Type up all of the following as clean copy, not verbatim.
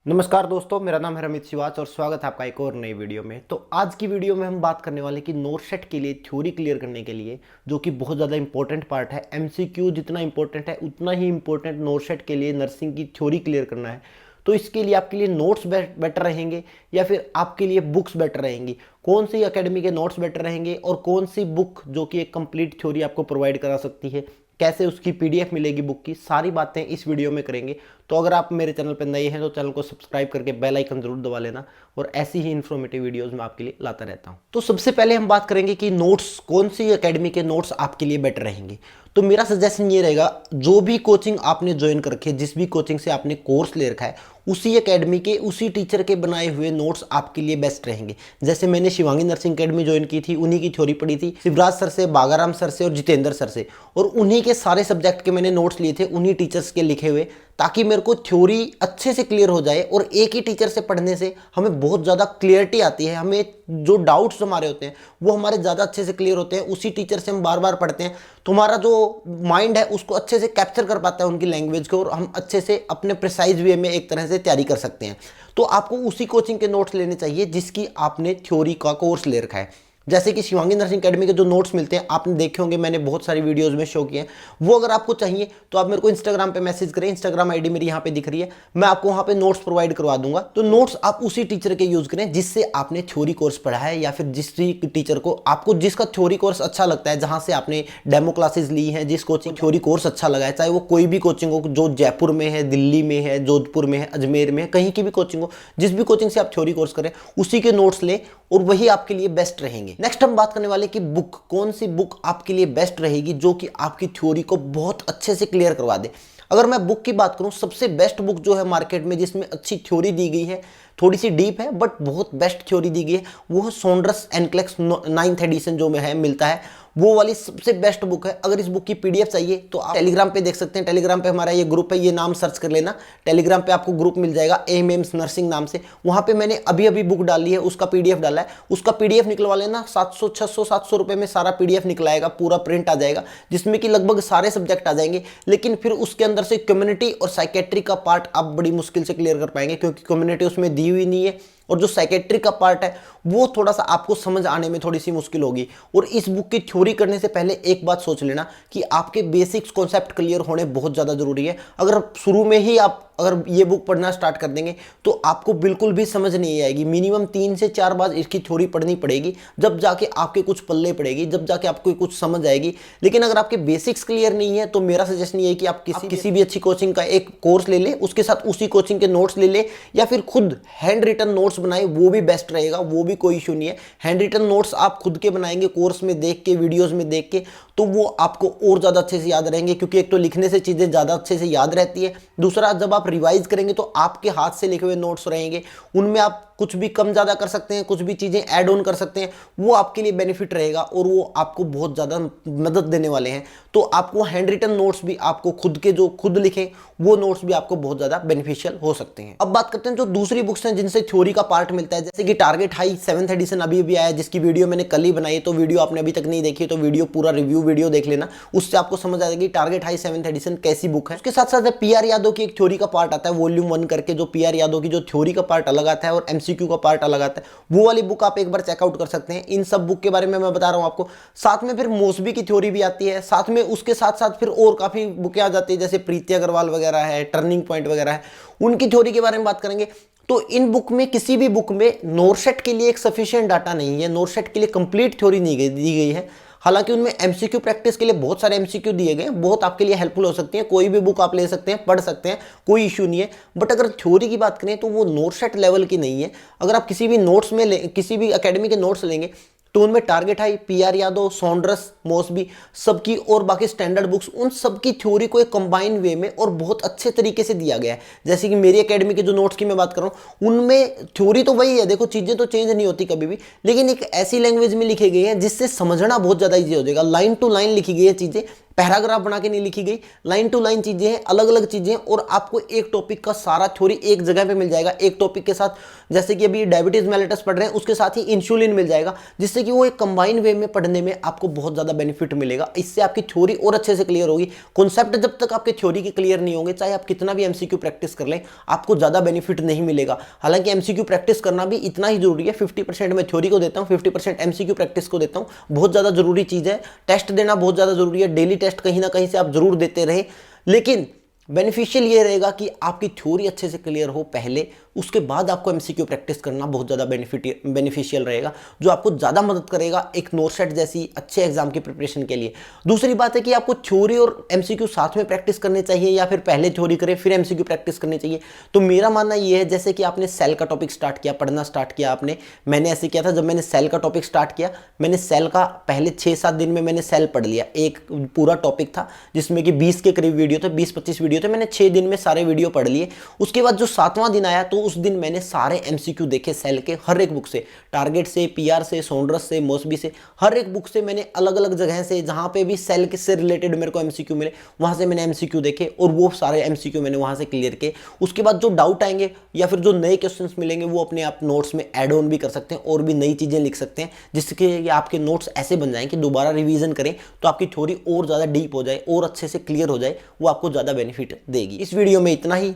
नमस्कार दोस्तों, मेरा नाम है रमित शिवाच और स्वागत है आपका एक और नई वीडियो में। तो आज की वीडियो में हम बात करने वाले कि नोट सेट के लिए थ्योरी क्लियर करने के लिए, जो कि बहुत ज़्यादा इंपॉर्टेंट पार्ट है। एमसीक्यू जितना इंपॉर्टेंट है उतना ही इंपॉर्टेंट नोट सेट के लिए नर्सिंग की थ्योरी क्लियर करना है। तो इसके लिए आपके लिए नोट्स बेटर रहेंगे या फिर आपके लिए बुक्स बेटर रहेंगी? कौन सी अकेडमी के नोट्स बेटर रहेंगे और कौन सी बुक जो कि एक कंप्लीट थ्योरी आपको प्रोवाइड करा सकती है, कैसे उसकी पीडीएफ मिलेगी बुक की, सारी बातें इस वीडियो में करेंगे। तो अगर आप मेरे चैनल पर नए हैं तो चैनल को सब्सक्राइब करके बेल आइकन जरूर दबा लेना, और ऐसी ही इन्फॉर्मेटिव वीडियोस मैं आपके लिए लाता रहता हूं। तो सबसे पहले हम बात करेंगे कि नोट्स, कौन सी एकेडमी के नोट्स आपके लिए बेटर रहेंगे। तो मेरा सजेशन ये रहेगा, जो भी कोचिंग आपने ज्वाइन कर रखी है, जिस भी कोचिंग से आपने कोर्स ले रखा है, उसी एकेडमी के उसी टीचर के बनाए हुए नोट्स आपके लिए बेस्ट रहेंगे। जैसे मैंने शिवांगी नर्सिंग एकेडमी ज्वाइन की थी, उन्हीं की थ्योरी पढ़ी थी शिवराज सर से, बागाराम सर से और जितेंद्र सर से, और उन्हीं के सारे सब्जेक्ट के मैंने नोट्स लिए थे, उन्हीं टीचर्स के लिखे हुए, ताकि मेरे को थ्योरी अच्छे से क्लियर हो जाए। और एक ही टीचर से पढ़ने से हमें बहुत ज़्यादा क्लियरिटी आती है, हमें जो डाउट्स हमारे होते हैं वो हमारे ज़्यादा अच्छे से क्लियर होते हैं। उसी टीचर से हम बार बार पढ़ते हैं तो हमारा जो माइंड है उसको अच्छे से कैप्चर कर पाता है उनकी लैंग्वेज को, और हम अच्छे से अपने प्रिसाइज वे में एक तरह से तैयारी कर सकते हैं। तो आपको उसी कोचिंग के नोट्स लेने चाहिए जिसकी आपने थ्योरी का कोर्स ले रखा है। जैसे कि शिवांगी नर्सिंग एकेडमी के जो नोट्स मिलते हैं, आपने देखे होंगे, मैंने बहुत सारी वीडियोस में शो किए हैं। वो अगर आपको चाहिए तो आप मेरे को इंस्टाग्राम पे मैसेज करें, इंस्टाग्राम आईडी मेरी यहाँ पे दिख रही है, मैं आपको वहाँ पे नोट्स प्रोवाइड करवा दूंगा। तो नोट्स आप उसी टीचर के यूज करें जिससे आपने थ्योरी कोर्स पढ़ा है, या फिर जिस टीचर को आपको जिसका थ्योरी कोर्स अच्छा लगता है, जहाँ से आपने डेमो क्लासेस ली है, जिस कोचिंग थ्योरी कोर्स अच्छा लगा है, चाहे वो कोई भी कोचिंग हो, जो जयपुर में है, दिल्ली में है, जोधपुर में है, अजमेर में है, कहीं की भी कोचिंग हो, जिस भी कोचिंग से आप थ्योरी कोर्स करें उसी के नोट्स लें और वही आपके लिए बेस्ट रहेंगे। नेक्स्ट हम बात करने वाले कि बुक, कौन सी बुक आपके लिए बेस्ट रहेगी जो कि आपकी थ्योरी को बहुत अच्छे से क्लियर करवा दे। अगर मैं बुक की बात करूं, सबसे बेस्ट बुक जो है मार्केट में जिसमें अच्छी थ्योरी दी गई है, थोड़ी सी डीप है बट बहुत बेस्ट थ्योरी दी गई है, वो है सॉन्ड्रस एनक्लेक्स 9th एडिशन जो में है मिलता है, वो वाली सबसे बेस्ट बुक है। अगर इस बुक की पीडीएफ चाहिए तो आप टेलीग्राम पे देख सकते हैं। टेलीग्राम पे हमारा ये ग्रुप है, ये नाम सर्च कर लेना, टेलीग्राम पे आपको ग्रुप मिल जाएगा एएमएम्स नर्सिंग नाम से। वहाँ पे मैंने अभी अभी बुक डाली है, उसका पीडीएफ डाला है, उसका पीडीएफ निकलवा लेना। 700 600 700 रुपये में सारा पीडीएफ निकलाएगा, पूरा प्रिंट आ जाएगा, जिसमें कि लगभग सारे सब्जेक्ट आ जाएंगे। लेकिन फिर उसके अंदर से कम्युनिटी और साइकेट्री का पार्ट आप बड़ी मुश्किल से क्लियर कर पाएंगे, क्योंकि कम्युनिटी उसमें दी हुई नहीं है, और जो साइकेट्री का पार्ट है वो थोड़ा सा आपको समझ आने में थोड़ी सी मुश्किल होगी। और इस बुक की थ्योरी करने से पहले एक बात सोच लेना कि आपके बेसिक्स कॉन्सेप्ट क्लियर होने बहुत ज़्यादा जरूरी है। अगर शुरू में ही आप अगर ये बुक पढ़ना स्टार्ट कर देंगे तो आपको बिल्कुल भी समझ नहीं आएगी। मिनिमम 3 से 4 बार इसकी थ्योरी पढ़नी पड़ेगी, जब जाके आपके कुछ पल्ले पड़ेगी, जब जाके आपको कुछ समझ आएगी। लेकिन अगर आपके बेसिक्स क्लियर नहीं है तो मेरा सजेशन ये है कि आप किसी भी अच्छी कोचिंग का एक कोर्स ले ले, उसके साथ उसी कोचिंग के नोट्स ले ले, या फिर खुद हैंड रिटन नोट्स बनाए, वो भी बेस्ट रहेगा, वो भी कोई इशू नहीं है। हैंड रिटन नोट्स आप खुद के बनाएंगे कोर्स में देख के, वीडियोस में देख के, तो वो आपको और ज़्यादा अच्छे से याद रहेंगे, क्योंकि एक तो लिखने से चीज़ें ज़्यादा अच्छे से याद रहती है, दूसरा जब आप रिवाइज करेंगे तो आपके हाथ से लिखे हुए नोट्स रहेंगे, उनमें आप कुछ भी कम ज़्यादा कर सकते हैं, कुछ भी चीज़ें ऐड ऑन कर सकते हैं, वो आपके लिए बेनिफिट रहेगा और वो आपको बहुत ज़्यादा मदद देने वाले हैं। तो आपको हैंड रिटन नोट्स भी, आपको खुद के जो खुद लिखें वो नोट्स भी आपको बहुत ज़्यादा बेनिफिशियल हो सकते हैं। अब बात करते हैं जो दूसरी बुक्स हैं जिनसे थ्योरी का पार्ट मिलता है, जैसे कि टारगेट हाई 7th एडिशन अभी भी आया है, जिसकी वीडियो मैंने कल ही बनाई, तो वीडियो आपने अभी तक नहीं देखी तो वीडियो पूरा रिव्यू वीडियो देख लेना, उससे आपको समझ आ जाएगी टारगेट हाई 7th एडिशन कैसी बुक है। उसके साथ साथ पीआर यादव की एक थ्योरी का पार्ट आता है वॉल्यूम 1 करके, जो पीआर यादव की जो थ्योरी का पार्ट अलग आता है और एमसीक्यू का पार्ट अलग आता है, वो वाली बुक आप एक बार चेकआउट कर सकते हैं। इन सब बुक के बारे में मैं बता रहा हूं आपको। साथ में फिर मोसबी की थ्योरी भी आती है, साथ में उसके साथ साथ फिर और काफी बुकें आ जाती है, जैसे प्रीति अग्रवाल वगैरह है, टर्निंग पॉइंट वगैरह है, उनकी थ्योरी के बारे में बात करेंगे। तो इन बुक में, किसी भी बुक में नोरसेट के लिए एक सफिशिएंट डाटा नहीं है, नोरसेट के लिए कंप्लीट थ्योरी नहीं दी गई है। हालांकि उनमें एमसीक्यू प्रैक्टिस के लिए बहुत सारे एमसीक्यू दिए गए हैं, बहुत आपके लिए हेल्पफुल हो सकती हैं, कोई भी बुक आप ले सकते हैं, पढ़ सकते हैं, कोई इशू नहीं है। बट अगर थ्योरी की बात करें तो वो नोटसेट लेवल की नहीं है। अगर आप किसी भी नोट्स में किसी भी एकेडमी के नोट्स लेंगे तो उनमें target high, P R Yadav, Saunders, Mosby सबकी और बाकी स्टैंडर्ड बुक्स, उन सबकी थ्योरी को एक कंबाइन वे में और बहुत अच्छे तरीके से दिया गया है। जैसे कि मेरी एकेडमी के जो नोट्स की मैं बात कर रहा हूँ, उनमें थ्योरी तो वही है, देखो चीज़ें तो चेंज नहीं होती कभी भी, लेकिन एक ऐसी लैंग्वेज में लिखी गई है जिससे समझना बहुत ज़्यादा ईजी हो जाएगा। लाइन टू लाइन लिखी गई है चीज़ें, पैराग्राफ बना के नहीं लिखी गई, लाइन टू लाइन चीजें हैं, अलग अलग चीजें हैं, और आपको एक टॉपिक का सारा थ्योरी एक जगह पे मिल जाएगा, एक टॉपिक के साथ। जैसे कि अभी डायबिटीज मेलिटस पढ़ रहे हैं, उसके साथ ही इंसुलिन मिल जाएगा, जिससे कि वो एक कंबाइन वे में पढ़ने में आपको बहुत ज्यादा बेनिफिट मिलेगा। इससे आपकी थ्योरी और अच्छे से क्लियर होगी। कॉन्सेप्ट जब तक आपके थ्योरी के क्लियर नहीं होंगे, चाहे आप कितना भी एमसीक्यू प्रैक्टिस कर लें, आपको ज्यादा बेनिफिट नहीं मिलेगा। हालांकि एमसीक्यू प्रैक्टिस करना भी इतना ही जरूरी है। 50% मैं थ्योरी को देता हूँ, 50% एमसीक्यू प्रैक्टिस को देता हूँ। बहुत ज्यादा जरूरी चीज है। टेस्ट देना बहुत ज्यादा जरूरी है। डेली टेस्ट कहीं ना कहीं से आप जरूर देते रहे, लेकिन बेनिफिशियल ये रहेगा कि आपकी थ्योरी अच्छे से क्लियर हो पहले, उसके बाद आपको एमसीक्यू प्रैक्टिस करना बहुत ज़्यादा बेनिफिशियल रहेगा, जो आपको ज़्यादा मदद करेगा एक नोरसेट जैसी अच्छे एग्जाम की प्रिपरेशन के लिए। दूसरी बात है कि आपको थ्योरी और एमसीक्यू साथ में प्रैक्टिस करनी चाहिए, या फिर पहले थ्योरी करें फिर एमसीक्यू प्रैक्टिस करनी चाहिए। तो मेरा मानना ये है, जैसे कि आपने सेल का टॉपिक स्टार्ट किया, पढ़ना स्टार्ट किया आपने, मैंने ऐसे किया था। जब मैंने सेल का टॉपिक स्टार्ट किया, मैंने सेल का पहले 6-7 दिन में मैंने सेल पढ़ लिया। एक पूरा टॉपिक था जिसमें कि 20 के करीब वीडियो थे, 20-25 वीडियो थे, मैंने 6 दिन में सारे वीडियो पढ़ लिए। उसके बाद जो 7वां दिन आया, तो उस दिन मैंने सारे एमसीक्यू देखे सेल के, हर एक बुक से, टारगेट से, पीआर से, सोंड्रस से, मॉसबी से, हर एक बुक से मैंने अलग अलग जगह से, जहां पे भी सेल से रिलेटेड मेरे को एमसीक्यू मिले, वहां से मैंने एमसीक्यू देखे, और वो सारे एमसीक्यू मैंने वहां से क्लियर किए। उसके बाद जो डाउट आएंगे या फिर जो नए क्वेश्चंस मिलेंगे, वो अपने आप नोट्स में ऐड ऑन भी कर सकते हैं, और भी नई चीजें लिख सकते हैं, जिसके आपके नोट्स ऐसे बन जाएं कि दोबारा रिवीजन करें तो आपकी थ्योरी और ज्यादा डीप हो जाए और अच्छे से क्लियर हो जाए, वो आपको ज्यादा बेनिफिट देगी। इस वीडियो में इतना ही।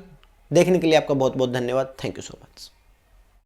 देखने के लिए आपका बहुत बहुत धन्यवाद। Thank you so much.